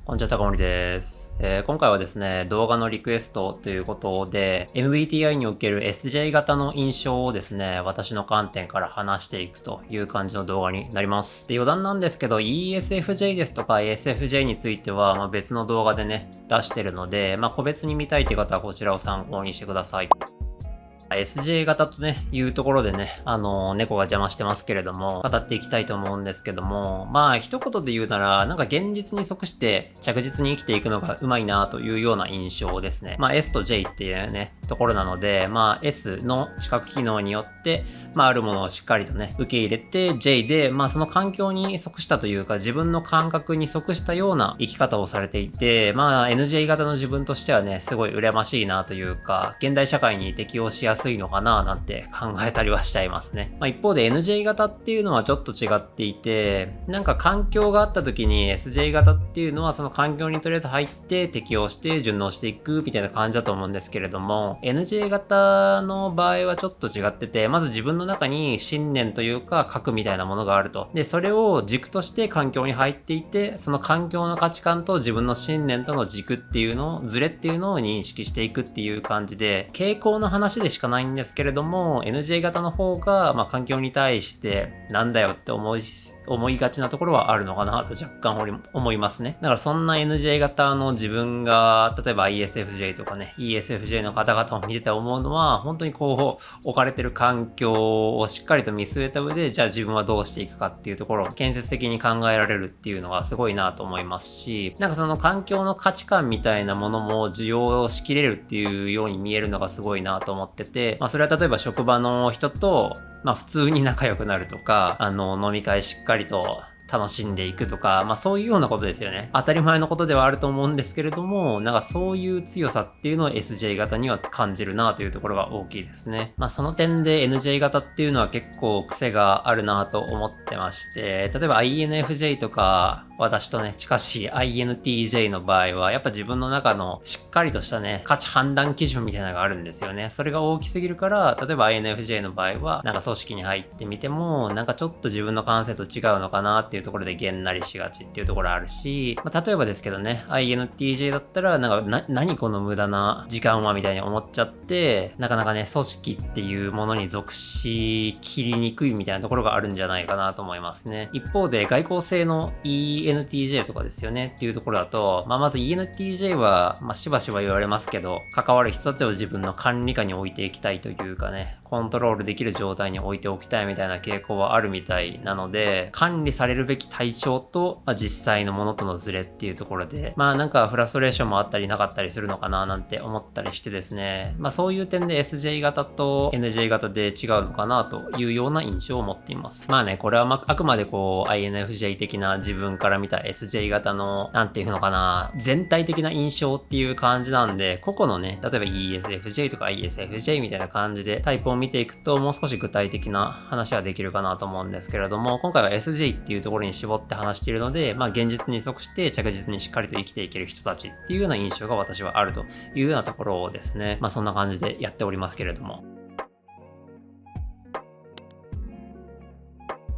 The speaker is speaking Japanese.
こんにちは、高森です。今回はですね、動画のリクエストということで、MBTI における SJ 型の印象をですね、私の観点から話していくという感じの動画になります。で、余談なんですけど、ESFJ ですとか ASFJ については、別の動画でね、出してるので、個別に見たいという方はこちらを参考にしてください。SJ 型とね、いうところでね、猫が邪魔してますけれども、語っていきたいと思うんですけども、一言で言うなら、現実に即して着実に生きていくのがうまいなというような印象ですね。S と J っていうね、ところなので、S の知覚機能によって、あるものをしっかりとね、受け入れて、J で、その環境に即したというか、自分の感覚に即したような生き方をされていて、NJ 型の自分としてはね、すごい羨ましいなというか、現代社会に適応しやすいのかななんて考えたりはしちゃいますね。一方で NJ 型っていうのはちょっと違っていて、環境があった時に SJ 型っていうのはその環境にとりあえず入って適応して順応していくみたいな感じだと思うんですけれども、NJ 型の場合はちょっと違ってて、まず自分の中に信念というか核みたいなものがあると。で、それを軸として環境に入っていて、その環境の価値観と自分の信念との軸っていうのを、ズレっていうのを認識していくっていう感じで、傾向の話でしかないんですけれども、NJ 型の方が、環境に対してなんだよって思いがちなところはあるのかなと若干思いますね。だからそんな NJ 型の自分が、例えば ISFJ とかね、ESFJ の方々を見てて思うのは、本当にこう、置かれてる環境をしっかりと見据えた上で、じゃあ自分はどうしていくかっていうところを建設的に考えられるっていうのがすごいなと思いますし、その環境の価値観みたいなものも受容しきれるっていうように見えるのがすごいなと思ってて、それは例えば職場の人と普通に仲良くなるとか、飲み会しっかりと楽しんでいくとか、そういうようなことですよね。当たり前のことではあると思うんですけれども、そういう強さっていうのを SJ 型には感じるなというところが大きいですね。その点で NJ 型っていうのは結構癖があるなと思ってまして、例えば INFJ とか、私とね、近しい INTJ の場合は、やっぱ自分の中のしっかりとしたね、価値判断基準みたいなのがあるんですよね。それが大きすぎるから、例えば INFJ の場合は、組織に入ってみても、ちょっと自分の感性と違うのかなっていうところでげんなりしがちっていうところあるし、例えばですけどね、INTJ だったら、何この無駄な時間はみたいに思っちゃって、なかなかね、組織っていうものに属しきりにくいみたいなところがあるんじゃないかなと思いますね。一方で、外交性の ENTJ とかですよねっていうところだと、まず ENTJ は、しばしば言われますけど、関わる人たちを自分の管理下に置いていきたいというかね、コントロールできる状態に置いておきたいみたいな傾向はあるみたいなので、管理されるべき対象と、実際のものとのズレっていうところで、フラストレーションもあったりなかったりするのかななんて思ったりしてですね、そういう点で SJ 型と NJ 型で違うのかなというような印象を持っています。これはあくまでこう INFJ 的な自分から見た SJ 型の、なんていうのかな、全体的な印象っていう感じなんで、個々のね、例えば ESFJ とか ISFJ みたいな感じでタイプを見ていくと、もう少し具体的な話はできるかなと思うんですけれども、今回は SJ っていうところに絞って話しているので、現実に即して着実にしっかりと生きていける人たちっていうような印象が私はあるというようなところをですね、そんな感じでやっておりますけれども。